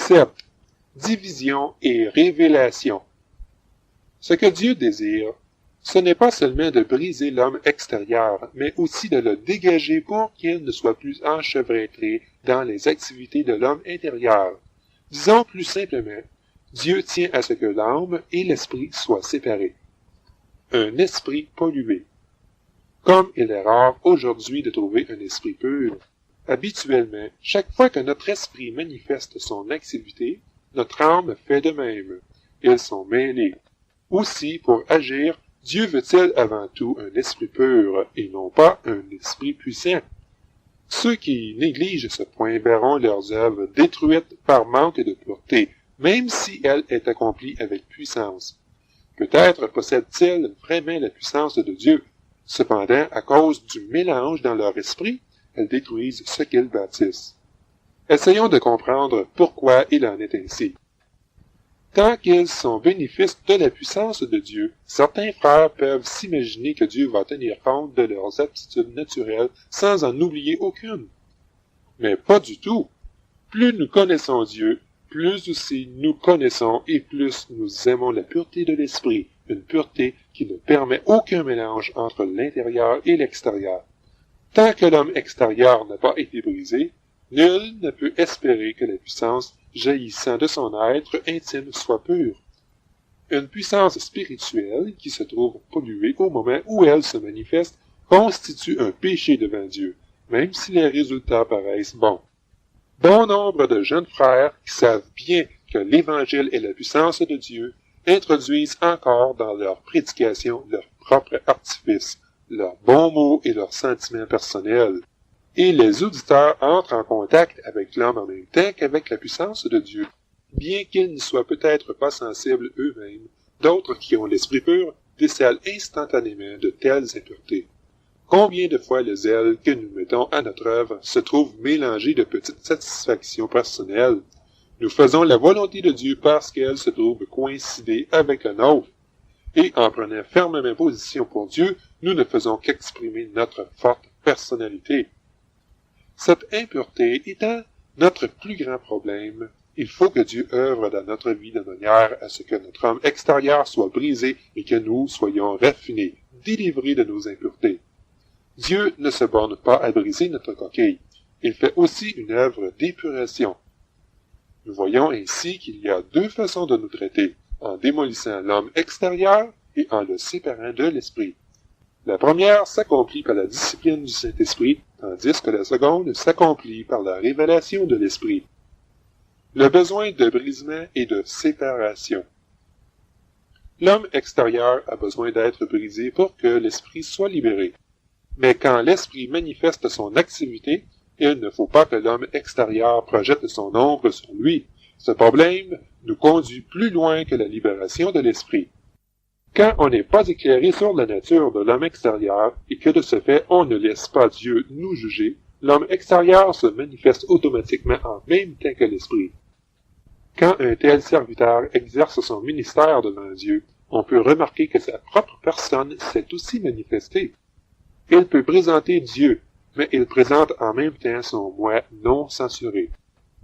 7. Division et révélation. Ce que Dieu désire, ce n'est pas seulement de briser l'homme extérieur, mais aussi de le dégager pour qu'il ne soit plus enchevêtré dans les activités de l'homme intérieur. Disons plus simplement, Dieu tient à ce que l'âme et l'esprit soient séparés. Un esprit pollué. Comme il est rare aujourd'hui de trouver un esprit pur, habituellement, chaque fois que notre esprit manifeste son activité, notre âme fait de même. Ils sont mêlés. Aussi, pour agir, Dieu veut-il avant tout un esprit pur et non pas un esprit puissant. Ceux qui négligent ce point verront leurs œuvres détruites par manque de pureté, même si elle est accomplie avec puissance. Peut-être possèdent-ils vraiment la puissance de Dieu. Cependant, à cause du mélange dans leur esprit, elles détruisent ce qu'ils bâtissent. Essayons de comprendre pourquoi il en est ainsi. Tant qu'ils sont bénéfices de la puissance de Dieu, certains frères peuvent s'imaginer que Dieu va tenir compte de leurs aptitudes naturelles sans en oublier aucune. Mais pas du tout. Plus nous connaissons Dieu, plus aussi nous connaissons et plus nous aimons la pureté de l'esprit, une pureté qui ne permet aucun mélange entre l'intérieur et l'extérieur. Tant que l'homme extérieur n'a pas été brisé, nul ne peut espérer que la puissance jaillissant de son être intime soit pure. Une puissance spirituelle qui se trouve polluée au moment où elle se manifeste constitue un péché devant Dieu, même si les résultats paraissent bons. Bon nombre de jeunes frères qui savent bien que l'Évangile est la puissance de Dieu introduisent encore dans leur prédication leur propre artifice, leurs bons mots et leurs sentiments personnels. Et les auditeurs entrent en contact avec l'homme en même temps qu'avec la puissance de Dieu. Bien qu'ils n'y soient peut-être pas sensibles eux-mêmes, d'autres qui ont l'esprit pur décèlent instantanément de telles impuretés. Combien de fois le zèle que nous mettons à notre œuvre se trouve mélangé de petites satisfactions personnelles? Nous faisons la volonté de Dieu parce qu'elle se trouve coïncider avec la nôtre. Et en prenant fermement position pour Dieu, nous ne faisons qu'exprimer notre forte personnalité. Cette impureté étant notre plus grand problème, il faut que Dieu œuvre dans notre vie de manière à ce que notre homme extérieur soit brisé et que nous soyons raffinés, délivrés de nos impuretés. Dieu ne se borne pas à briser notre coquille, il fait aussi une œuvre d'épuration. Nous voyons ainsi qu'il y a deux façons de nous traiter, en démolissant l'homme extérieur et en le séparant de l'esprit. La première s'accomplit par la discipline du Saint-Esprit, tandis que la seconde s'accomplit par la révélation de l'Esprit. Le besoin de brisement et de séparation. L'homme extérieur a besoin d'être brisé pour que l'Esprit soit libéré. Mais quand l'Esprit manifeste son activité, il ne faut pas que l'homme extérieur projette son ombre sur lui. Ce problème nous conduit plus loin que la libération de l'Esprit. Quand on n'est pas éclairé sur la nature de l'homme extérieur et que de ce fait on ne laisse pas Dieu nous juger, l'homme extérieur se manifeste automatiquement en même temps que l'esprit. Quand un tel serviteur exerce son ministère devant Dieu, on peut remarquer que sa propre personne s'est aussi manifestée. Il peut présenter Dieu, mais il présente en même temps son moi non censuré.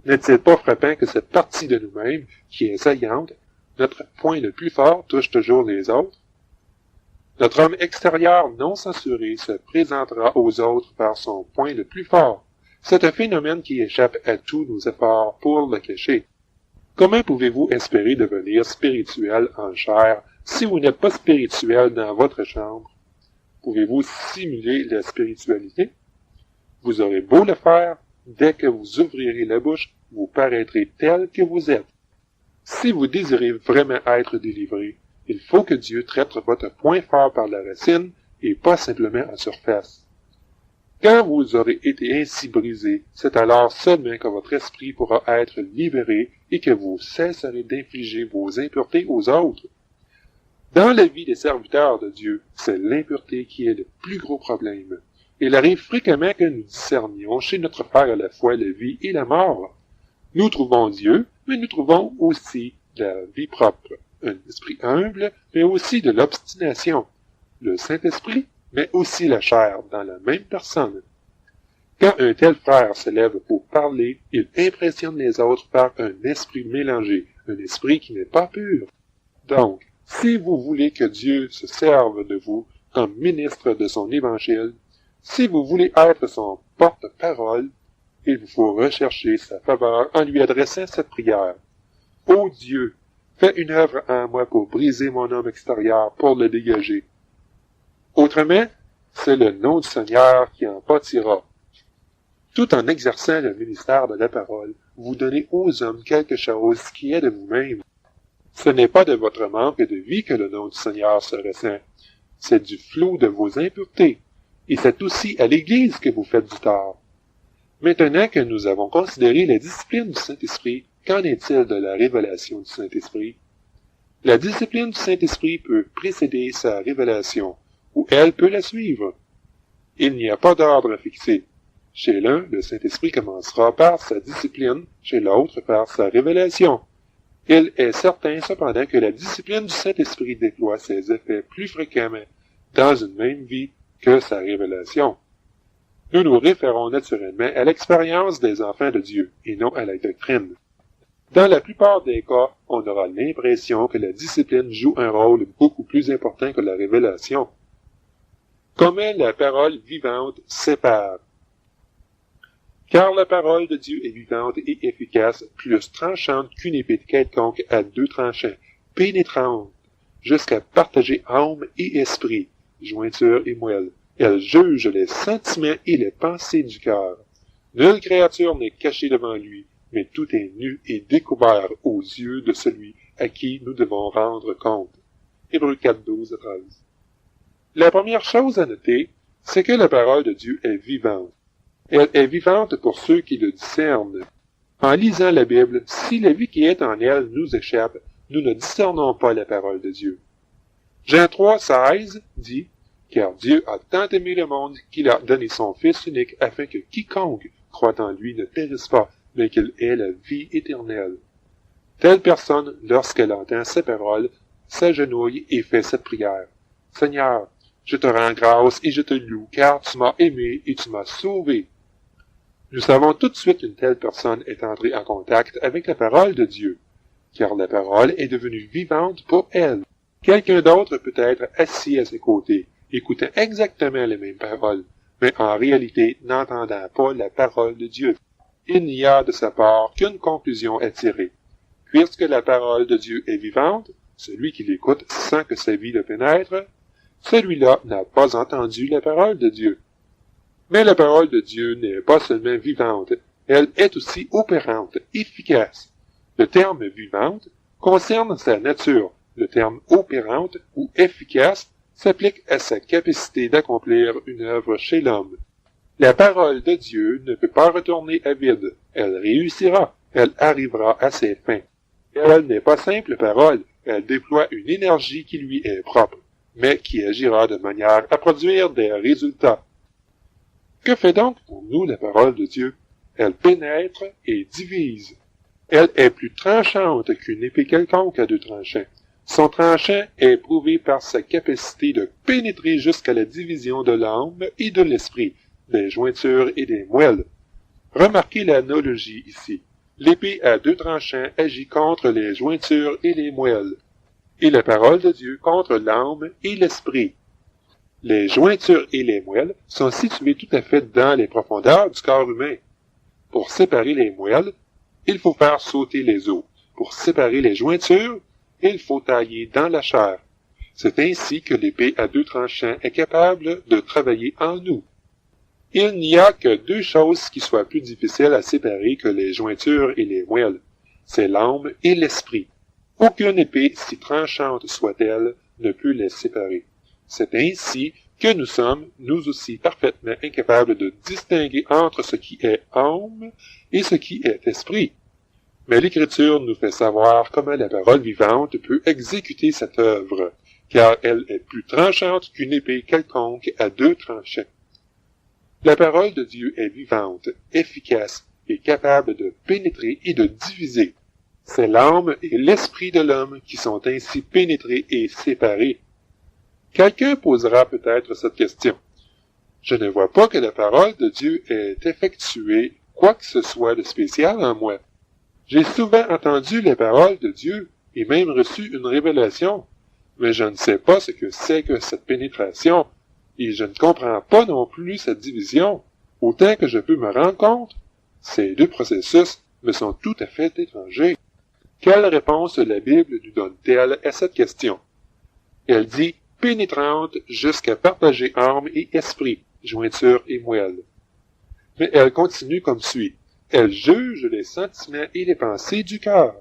N'est-il pas frappant que cette partie de nous-mêmes, qui est saillante, notre point le plus fort, touche toujours les autres? Notre homme extérieur non censuré se présentera aux autres par son point le plus fort. C'est un phénomène qui échappe à tous nos efforts pour le cacher. Comment pouvez-vous espérer devenir spirituel en chair si vous n'êtes pas spirituel dans votre chambre? Pouvez-vous simuler la spiritualité? Vous aurez beau le faire, dès que vous ouvrirez la bouche, vous paraîtrez tel que vous êtes. Si vous désirez vraiment être délivré, il faut que Dieu traite votre point fort par la racine et pas simplement en surface. Quand vous aurez été ainsi brisé, c'est alors seulement que votre esprit pourra être libéré et que vous cesserez d'infliger vos impuretés aux autres. Dans la vie des serviteurs de Dieu, c'est l'impureté qui est le plus gros problème. Il arrive fréquemment que nous discernions chez notre frère à la fois la vie et la mort. Nous trouvons Dieu, mais nous trouvons aussi la vie propre, un esprit humble, mais aussi de l'obstination, le Saint-Esprit, mais aussi la chair dans la même personne. Quand un tel frère se lève pour parler, il impressionne les autres par un esprit mélangé, un esprit qui n'est pas pur. Donc, si vous voulez que Dieu se serve de vous comme ministre de son évangile, si vous voulez être son porte-parole, il vous faut rechercher sa faveur en lui adressant cette prière. Ô Dieu, fais une œuvre en moi pour briser mon homme extérieur, pour le dégager. Autrement, c'est le nom du Seigneur qui en pâtira. Tout en exerçant le ministère de la parole, vous donnez aux hommes quelque chose qui est de vous-même. Ce n'est pas de votre manque de vie que le nom du Seigneur se ressent, c'est du flot de vos impuretés, et c'est aussi à l'Église que vous faites du tort. Maintenant que nous avons considéré la discipline du Saint-Esprit, qu'en est-il de la révélation du Saint-Esprit? La discipline du Saint-Esprit peut précéder sa révélation, ou elle peut la suivre. Il n'y a pas d'ordre fixé. Chez l'un, le Saint-Esprit commencera par sa discipline, chez l'autre par sa révélation. Il est certain cependant que la discipline du Saint-Esprit déploie ses effets plus fréquemment dans une même vie que sa révélation. Nous nous référons naturellement à l'expérience des enfants de Dieu et non à la doctrine. Dans la plupart des cas, on aura l'impression que la discipline joue un rôle beaucoup plus important que la révélation. Comment la parole vivante sépare? Car la parole de Dieu est vivante et efficace, plus tranchante qu'une épée quelconque à deux tranchants, pénétrante, jusqu'à partager âme et esprit, jointure et moelle. Elle juge les sentiments et les pensées du cœur. Nulle créature n'est cachée devant lui, mais tout est nu et découvert aux yeux de celui à qui nous devons rendre compte. Hébreux 4, 12 à 13. La première chose à noter, c'est que la parole de Dieu est vivante. Elle est vivante pour ceux qui le discernent. En lisant la Bible, si la vie qui est en elle nous échappe, nous ne discernons pas la parole de Dieu. Jean 3, 16 dit, « Car Dieu a tant aimé le monde qu'il a donné son Fils unique afin que quiconque croit en lui ne périsse pas, mais qu'il ait la vie éternelle. » Telle personne, lorsqu'elle entend ces paroles, s'agenouille et fait cette prière. « Seigneur, je te rends grâce et je te loue, car tu m'as aimé et tu m'as sauvé. » Nous savons tout de suite qu'une telle personne est entrée en contact avec la parole de Dieu, car la parole est devenue vivante pour elle. Quelqu'un d'autre peut être assis à ses côtés, écoutant exactement les mêmes paroles, mais en réalité n'entendant pas la parole de Dieu. Il n'y a de sa part qu'une conclusion à tirer. Puisque la parole de Dieu est vivante, celui qui l'écoute sans que sa vie le pénètre, celui-là n'a pas entendu la parole de Dieu. Mais la parole de Dieu n'est pas seulement vivante, elle est aussi opérante, efficace. Le terme vivante concerne sa nature. Le terme opérante ou efficace s'applique à sa capacité d'accomplir une œuvre chez l'homme. La parole de Dieu ne peut pas retourner à vide. Elle réussira. Elle arrivera à ses fins. Elle n'est pas simple parole. Elle déploie une énergie qui lui est propre, mais qui agira de manière à produire des résultats. Que fait donc pour nous la parole de Dieu? Elle pénètre et divise. Elle est plus tranchante qu'une épée quelconque à deux tranchants. Son tranchant est prouvé par sa capacité de pénétrer jusqu'à la division de l'âme et de l'esprit, des jointures et des moelles. Remarquez l'analogie ici. L'épée à deux tranchants agit contre les jointures et les moelles, et la parole de Dieu contre l'âme et l'esprit. Les jointures et les moelles sont situées tout à fait dans les profondeurs du corps humain. Pour séparer les moelles, il faut faire sauter les os. Pour séparer les jointures, il faut tailler dans la chair. C'est ainsi que l'épée à deux tranchants est capable de travailler en nous. Il n'y a que deux choses qui soient plus difficiles à séparer que les jointures et les moelles. C'est l'âme et l'esprit. Aucune épée, si tranchante soit-elle, ne peut les séparer. C'est ainsi que nous sommes, nous aussi, parfaitement incapables de distinguer entre ce qui est âme et ce qui est esprit. Mais l'Écriture nous fait savoir comment la parole vivante peut exécuter cette œuvre, car elle est plus tranchante qu'une épée quelconque à deux tranchants. La parole de Dieu est vivante, efficace et capable de pénétrer et de diviser. C'est l'âme et l'esprit de l'homme qui sont ainsi pénétrés et séparés. Quelqu'un posera peut-être cette question. Je ne vois pas que la parole de Dieu ait effectué quoi que ce soit de spécial en moi. J'ai souvent entendu les paroles de Dieu et même reçu une révélation, mais je ne sais pas ce que c'est que cette pénétration, et je ne comprends pas non plus cette division, autant que je peux me rendre compte. Ces deux processus me sont tout à fait étrangers. Quelle réponse la Bible nous donne-t-elle à cette question? Elle dit pénétrante jusqu'à partager âme et esprit, jointure et moelle. Mais elle continue comme suit. Elle juge les sentiments et les pensées du cœur.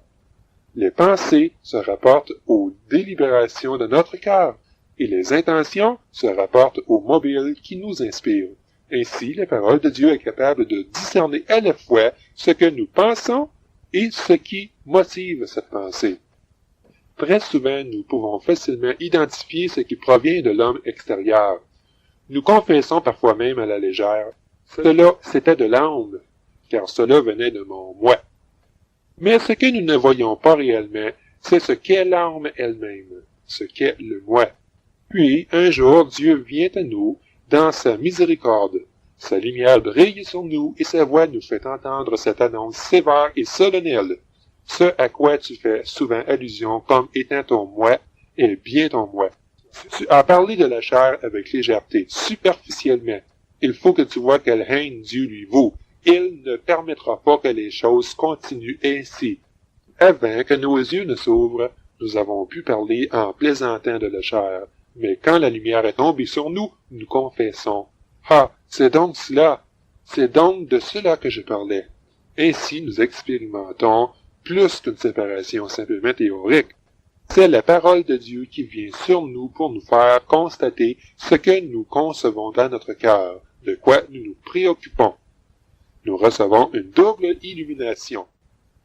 Les pensées se rapportent aux délibérations de notre cœur, et les intentions se rapportent au mobile qui nous inspire. Ainsi, la parole de Dieu est capable de discerner à la fois ce que nous pensons et ce qui motive cette pensée. Très souvent, nous pouvons facilement identifier ce qui provient de l'homme extérieur. Nous confessons parfois même à la légère. Cela, c'était de l'âme, car cela venait de mon moi. Mais ce que nous ne voyons pas réellement, c'est ce qu'est l'âme elle-même, ce qu'est le moi. Puis, un jour, Dieu vient à nous dans sa miséricorde. Sa lumière brille sur nous et sa voix nous fait entendre cette annonce sévère et solennelle. Ce à quoi tu fais souvent allusion comme étant ton moi est bien ton moi. Tu as parlé de la chair avec légèreté, superficiellement. Il faut que tu vois quelle haine Dieu lui vaut. Il ne permettra pas que les choses continuent ainsi. Avant que nos yeux ne s'ouvrent, nous avons pu parler en plaisantant de la chair. Mais quand la lumière est tombée sur nous, nous confessons. Ah, c'est donc cela. C'est donc de cela que je parlais. Ainsi, nous expérimentons plus qu'une séparation simplement théorique. C'est la parole de Dieu qui vient sur nous pour nous faire constater ce que nous concevons dans notre cœur, de quoi nous nous préoccupons. Nous recevons une double illumination.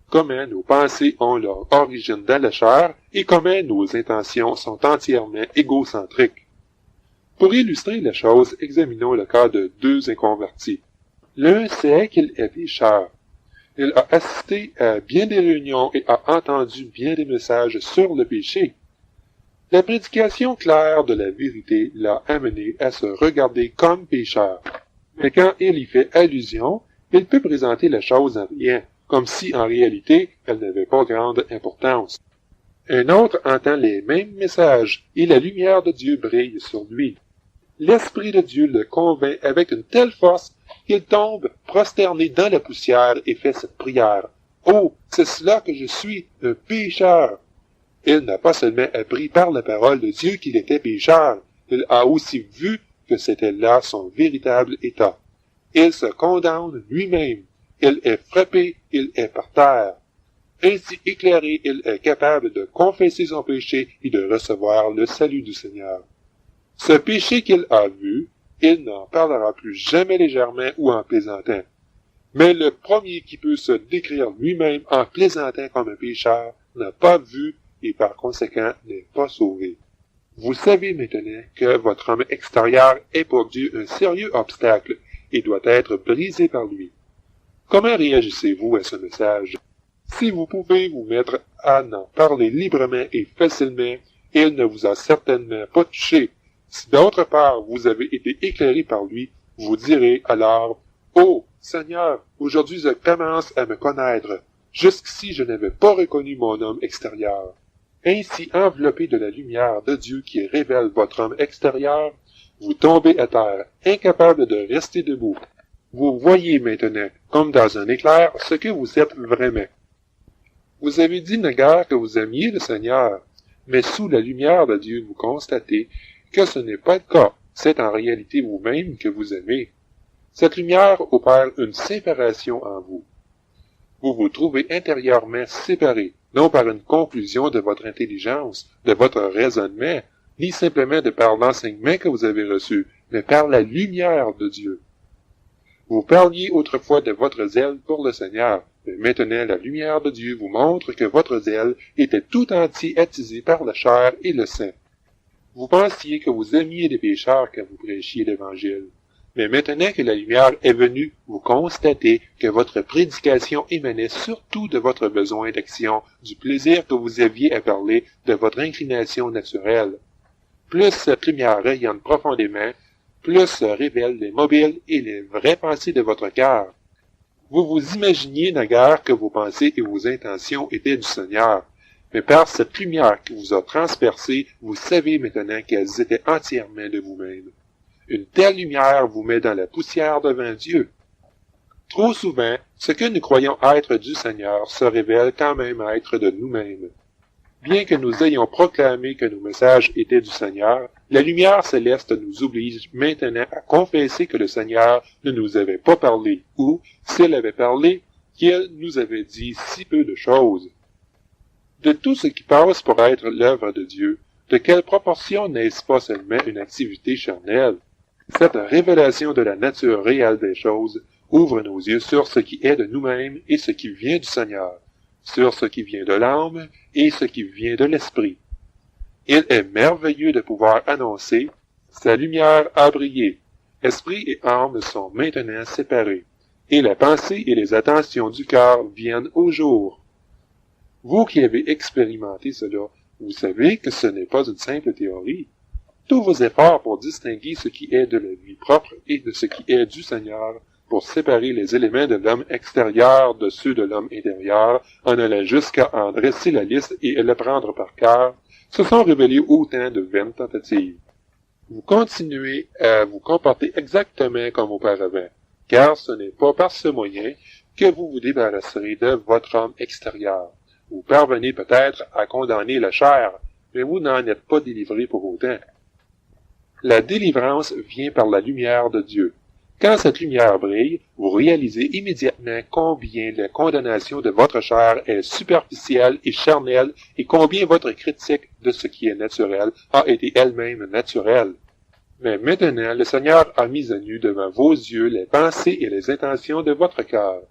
Comment nos pensées ont leur origine dans la chair et comment nos intentions sont entièrement égocentriques. Pour illustrer la chose, examinons le cas de deux inconvertis. L'un sait qu'il est pécheur. Il a assisté à bien des réunions et a entendu bien des messages sur le péché. La prédication claire de la vérité l'a amené à se regarder comme pécheur. Mais quand il y fait allusion, il peut présenter la chose en rien, comme si en réalité elle n'avait pas grande importance. Un autre entend les mêmes messages et la lumière de Dieu brille sur lui. L'Esprit de Dieu le convainc avec une telle force qu'il tombe prosterné dans la poussière et fait cette prière. « Oh, c'est cela que je suis, un pécheur! » Il n'a pas seulement appris par la parole de Dieu qu'il était pécheur, il a aussi vu que c'était là son véritable état. Il se condamne lui-même, il est frappé, il est par terre. Ainsi éclairé, il est capable de confesser son péché et de recevoir le salut du Seigneur. Ce péché qu'il a vu, il n'en parlera plus jamais légèrement ou en plaisantant. Mais le premier qui peut se décrire lui-même en plaisantant comme un pécheur n'a pas vu et par conséquent n'est pas sauvé. Vous savez maintenant que votre homme extérieur est pour Dieu un sérieux obstacle et doit être brisé par lui. Comment réagissez-vous à ce message? Si vous pouvez vous mettre à en parler librement et facilement, il ne vous a certainement pas touché. Si d'autre part vous avez été éclairé par lui, vous direz alors, « Oh, Seigneur, aujourd'hui je commence à me connaître. Jusqu'ici je n'avais pas reconnu mon homme extérieur. » Ainsi enveloppé de la lumière de Dieu qui révèle votre homme extérieur, vous tombez à terre, incapable de rester debout. Vous voyez maintenant, comme dans un éclair, ce que vous êtes vraiment. Vous avez dit naguère que vous aimiez le Seigneur, mais sous la lumière de Dieu vous constatez que ce n'est pas le cas, c'est en réalité vous-même que vous aimez. Cette lumière opère une séparation en vous. Vous vous trouvez intérieurement séparé, non par une conclusion de votre intelligence, de votre raisonnement, ni simplement de par l'enseignement que vous avez reçu, mais par la lumière de Dieu. Vous parliez autrefois de votre zèle pour le Seigneur, mais maintenant la lumière de Dieu vous montre que votre zèle était tout entier attisé par la chair et le sang. Vous pensiez que vous aimiez les pécheurs quand vous prêchiez l'Évangile. Mais maintenant que la lumière est venue, vous constatez que votre prédication émanait surtout de votre besoin d'action, du plaisir que vous aviez à parler, de votre inclination naturelle. Plus cette lumière rayonne profondément, plus se révèlent les mobiles et les vraies pensées de votre cœur. Vous vous imaginiez naguère que vos pensées et vos intentions étaient du Seigneur, mais par cette lumière qui vous a transpercé, vous savez maintenant qu'elles étaient entièrement de vous-même. Une telle lumière vous met dans la poussière devant Dieu. Trop souvent, ce que nous croyons être du Seigneur se révèle quand même être de nous-mêmes. Bien que nous ayons proclamé que nos messages étaient du Seigneur, la lumière céleste nous oblige maintenant à confesser que le Seigneur ne nous avait pas parlé, ou, s'il avait parlé, qu'il nous avait dit si peu de choses. De tout ce qui passe pour être l'œuvre de Dieu, de quelle proportion n'est-ce pas seulement une activité charnelle? Cette révélation de la nature réelle des choses ouvre nos yeux sur ce qui est de nous-mêmes et ce qui vient du Seigneur, sur ce qui vient de l'âme et ce qui vient de l'esprit. Il est merveilleux de pouvoir annoncer « Sa lumière a brillé, esprit et âme sont maintenant séparés, et la pensée et les attentions du cœur viennent au jour. » Vous qui avez expérimenté cela, vous savez que ce n'est pas une simple théorie. Tous vos efforts pour distinguer ce qui est de la vie propre et de ce qui est du Seigneur, pour séparer les éléments de l'homme extérieur de ceux de l'homme intérieur, en allant jusqu'à en dresser la liste et le prendre par cœur, se sont révélés autant de vaines tentatives. Vous continuez à vous comporter exactement comme auparavant, car ce n'est pas par ce moyen que vous vous débarrasserez de votre homme extérieur. Vous parvenez peut-être à condamner la chair, mais vous n'en êtes pas délivré pour autant. La délivrance vient par la lumière de Dieu. Quand cette lumière brille, vous réalisez immédiatement combien la condamnation de votre chair est superficielle et charnelle et combien votre critique de ce qui est naturel a été elle-même naturelle. Mais maintenant, le Seigneur a mis à nu devant vos yeux les pensées et les intentions de votre cœur.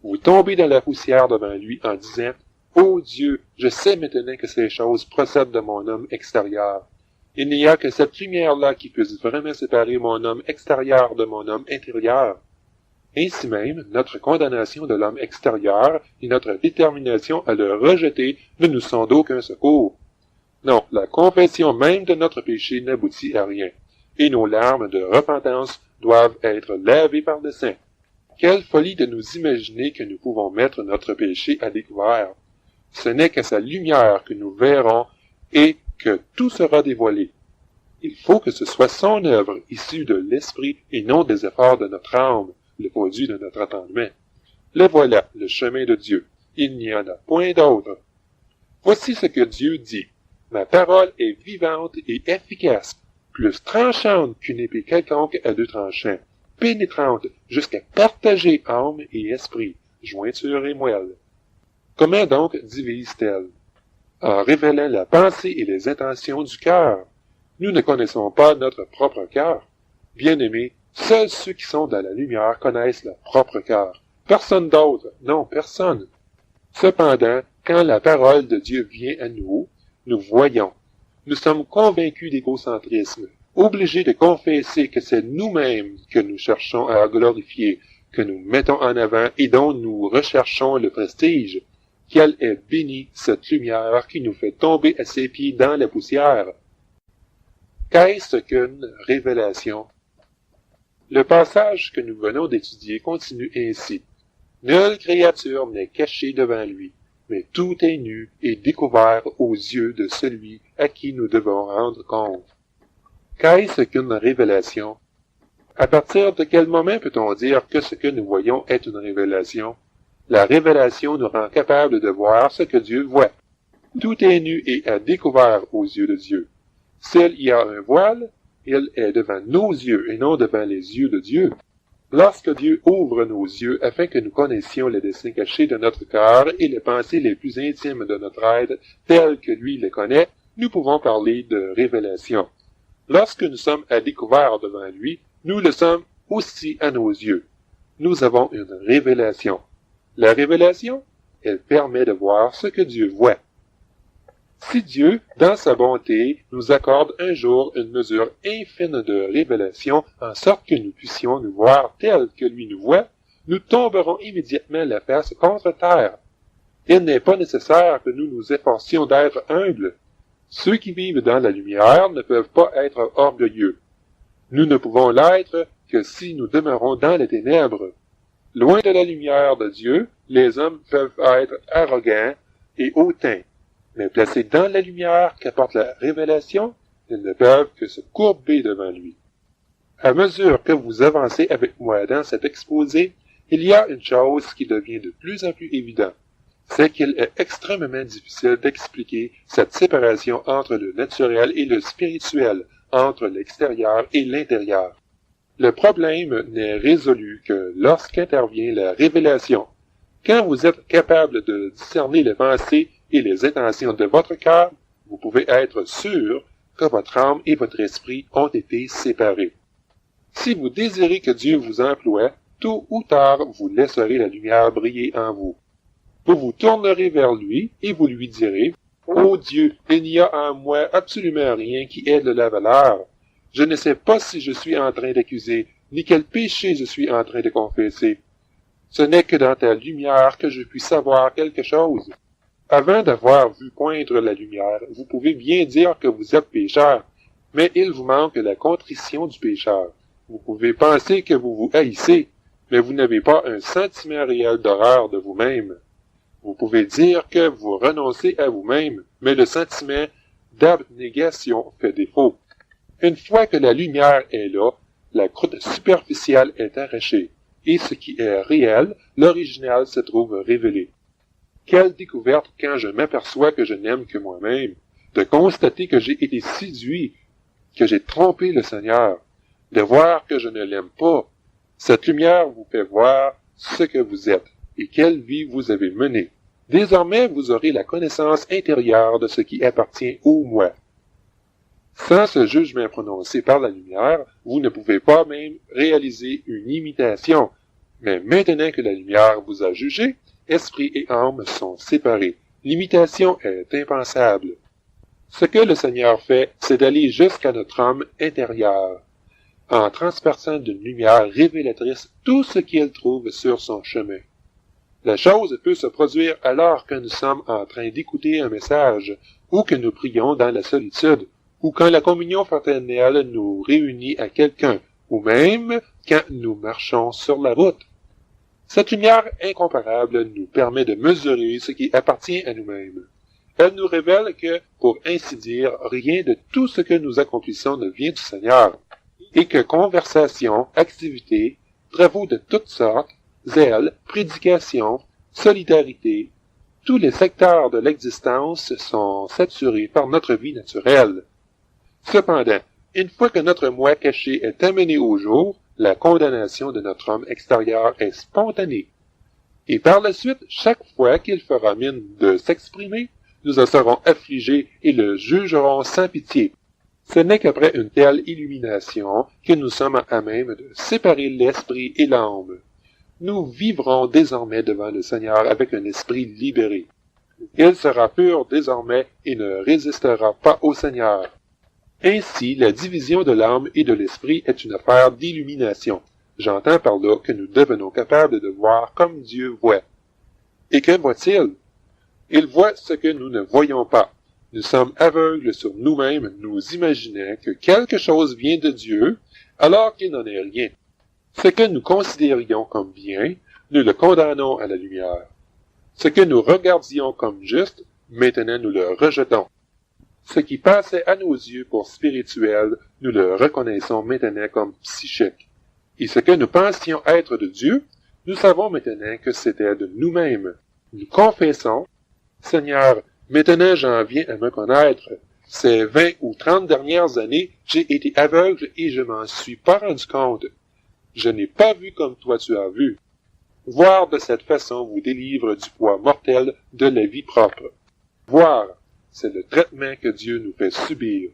Vous tombez dans la poussière devant lui en disant « Ô Dieu, je sais maintenant que ces choses procèdent de mon homme extérieur. Il n'y a que cette lumière-là qui puisse vraiment séparer mon homme extérieur de mon homme intérieur. » Ainsi même, notre condamnation de l'homme extérieur et notre détermination à le rejeter ne nous sont d'aucun secours. Non, la confession même de notre péché n'aboutit à rien, et nos larmes de repentance doivent être lavées par le sang. Quelle folie de nous imaginer que nous pouvons mettre notre péché à découvert. Ce n'est qu'à sa lumière que nous verrons et que tout sera dévoilé. Il faut que ce soit son œuvre issue de l'esprit et non des efforts de notre âme, le produit de notre attendement. Le voilà, le chemin de Dieu. Il n'y en a point d'autre. Voici ce que Dieu dit. Ma parole est vivante et efficace, plus tranchante qu'une épée quelconque à deux tranchants, pénétrante jusqu'à partager âme et esprit, jointure et moelle. Comment donc divise-t-elle? En révélant la pensée et les intentions du cœur. Nous ne connaissons pas notre propre cœur. Bien-aimés, seuls ceux qui sont dans la lumière connaissent leur propre cœur. Personne d'autre, non, personne. Cependant, quand la parole de Dieu vient à nous, nous voyons. Nous sommes convaincus d'égocentrisme, obligés de confesser que c'est nous-mêmes que nous cherchons à glorifier, que nous mettons en avant et dont nous recherchons le prestige. Quelle est bénie cette lumière qui nous fait tomber à ses pieds dans la poussière. Qu'est-ce qu'une révélation? Le passage que nous venons d'étudier continue ainsi. Nulle créature n'est cachée devant lui, mais tout est nu et découvert aux yeux de celui à qui nous devons rendre compte. Qu'est-ce qu'une révélation? À partir de quel moment peut-on dire que ce que nous voyons est une révélation? La révélation nous rend capables de voir ce que Dieu voit. Tout est nu et à découvert aux yeux de Dieu. S'il y a un voile, il est devant nos yeux et non devant les yeux de Dieu. Lorsque Dieu ouvre nos yeux afin que nous connaissions les desseins cachés de notre cœur et les pensées les plus intimes de notre être telles que lui les connaît, nous pouvons parler de révélation. Lorsque nous sommes à découvert devant lui, nous le sommes aussi à nos yeux. Nous avons une révélation. La révélation, elle permet de voir ce que Dieu voit. Si Dieu, dans sa bonté, nous accorde un jour une mesure infime de révélation, en sorte que nous puissions nous voir tel que lui nous voit, nous tomberons immédiatement la face contre terre. Il n'est pas nécessaire que nous nous efforcions d'être humbles. Ceux qui vivent dans la lumière ne peuvent pas être orgueilleux. Nous ne pouvons l'être que si nous demeurons dans les ténèbres. Loin de la lumière de Dieu, les hommes peuvent être arrogants et hautains, mais placés dans la lumière qu'apporte la révélation, ils ne peuvent que se courber devant lui. À mesure que vous avancez avec moi dans cet exposé, il y a une chose qui devient de plus en plus évidente, c'est qu'il est extrêmement difficile d'expliquer cette séparation entre le naturel et le spirituel, entre l'extérieur et l'intérieur. Le problème n'est résolu que lorsqu'intervient la révélation. Quand vous êtes capable de discerner les pensées et les intentions de votre cœur, vous pouvez être sûr que votre âme et votre esprit ont été séparés. Si vous désirez que Dieu vous emploie, tôt ou tard vous laisserez la lumière briller en vous. Vous vous tournerez vers lui et vous lui direz « Ô Dieu, il n'y a en moi absolument rien qui ait de la valeur. Je ne sais pas si je suis en train d'accuser, ni quel péché je suis en train de confesser. Ce n'est que dans ta lumière que je puis savoir quelque chose. » Avant d'avoir vu poindre la lumière, vous pouvez bien dire que vous êtes pécheur, mais il vous manque la contrition du pécheur. Vous pouvez penser que vous vous haïssez, mais vous n'avez pas un sentiment réel d'horreur de vous-même. Vous pouvez dire que vous renoncez à vous-même, mais le sentiment d'abnégation fait défaut. Une fois que la lumière est là, la croûte superficielle est arrachée, et ce qui est réel, l'original se trouve révélé. Quelle découverte quand je m'aperçois que je n'aime que moi-même, de constater que j'ai été séduit, que j'ai trompé le Seigneur, de voir que je ne l'aime pas. Cette lumière vous fait voir ce que vous êtes et quelle vie vous avez menée. Désormais, vous aurez la connaissance intérieure de ce qui appartient au moi. Sans ce jugement prononcé par la lumière, vous ne pouvez pas même réaliser une imitation. Mais maintenant que la lumière vous a jugé, esprit et âme sont séparés. L'imitation est impensable. Ce que le Seigneur fait, c'est d'aller jusqu'à notre âme intérieure, en transperçant d'une lumière révélatrice tout ce qu'il trouve sur son chemin. La chose peut se produire alors que nous sommes en train d'écouter un message, ou que nous prions dans la solitude, ou quand la communion fraternelle nous réunit à quelqu'un, ou même quand nous marchons sur la route. Cette lumière incomparable nous permet de mesurer ce qui appartient à nous-mêmes. Elle nous révèle que, pour ainsi dire, rien de tout ce que nous accomplissons ne vient du Seigneur, et que conversation, activités, travaux de toutes sortes, zèle, prédication, solidarité, tous les secteurs de l'existence sont saturés par notre vie naturelle. Cependant, une fois que notre moi caché est amené au jour, la condamnation de notre homme extérieur est spontanée. Et par la suite, chaque fois qu'il fera mine de s'exprimer, nous en serons affligés et le jugerons sans pitié. Ce n'est qu'après une telle illumination que nous sommes à même de séparer l'esprit et l'âme. Nous vivrons désormais devant le Seigneur avec un esprit libéré. Il sera pur désormais et ne résistera pas au Seigneur. Ainsi, la division de l'âme et de l'esprit est une affaire d'illumination. J'entends par là que nous devenons capables de voir comme Dieu voit. Et que voit-il? Il voit ce que nous ne voyons pas. Nous sommes aveugles sur nous-mêmes, nous imaginons que quelque chose vient de Dieu, alors qu'il n'en est rien. Ce que nous considérions comme bien, nous le condamnons à la lumière. Ce que nous regardions comme juste, maintenant nous le rejetons. Ce qui passait à nos yeux pour spirituel, nous le reconnaissons maintenant comme psychique. Et ce que nous pensions être de Dieu, nous savons maintenant que c'était de nous-mêmes. Nous confessons, Seigneur, maintenant j'en viens à me connaître. Ces 20 ou 30 dernières années, j'ai été aveugle et je m'en suis pas rendu compte. Je n'ai pas vu comme toi tu as vu. Voir de cette façon vous délivre du poids mortel de la vie propre. Voir, c'est le traitement que Dieu nous fait subir.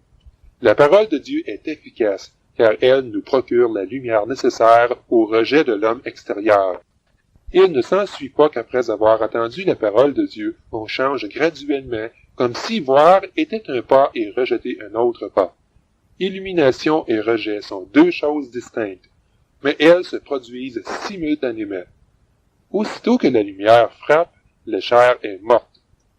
La parole de Dieu est efficace, car elle nous procure la lumière nécessaire au rejet de l'homme extérieur. Il ne s'ensuit pas qu'après avoir entendu la parole de Dieu, on change graduellement, comme si voir était un pas et rejeter un autre pas. Illumination et rejet sont deux choses distinctes, mais elles se produisent simultanément. Aussitôt que la lumière frappe, la chair est morte.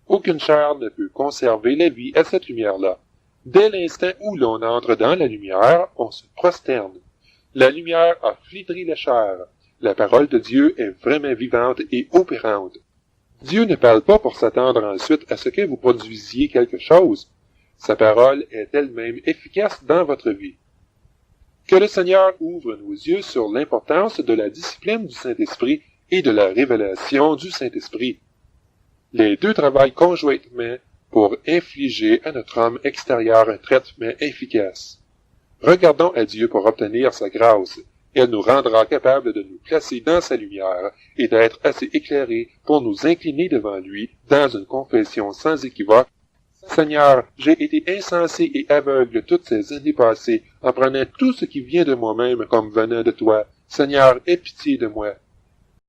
Aucune chair ne peut conserver la vie à cette lumière-là. Dès l'instant où l'on entre dans la lumière, on se prosterne. La lumière a flétri la chair. La parole de Dieu est vraiment vivante et opérante. Dieu ne parle pas pour s'attendre ensuite à ce que vous produisiez quelque chose. Sa parole est elle-même efficace dans votre vie. Que le Seigneur ouvre nos yeux sur l'importance de la discipline du Saint-Esprit et de la révélation du Saint-Esprit. Les deux travaillent conjointement pour infliger à notre homme extérieur un traitement efficace. Regardons à Dieu pour obtenir sa grâce. Elle nous rendra capables de nous placer dans sa lumière et d'être assez éclairés pour nous incliner devant lui dans une confession sans équivoque. Seigneur, j'ai été insensé et aveugle toutes ces années passées en prenant tout ce qui vient de moi-même comme venant de toi. Seigneur, aie pitié de moi.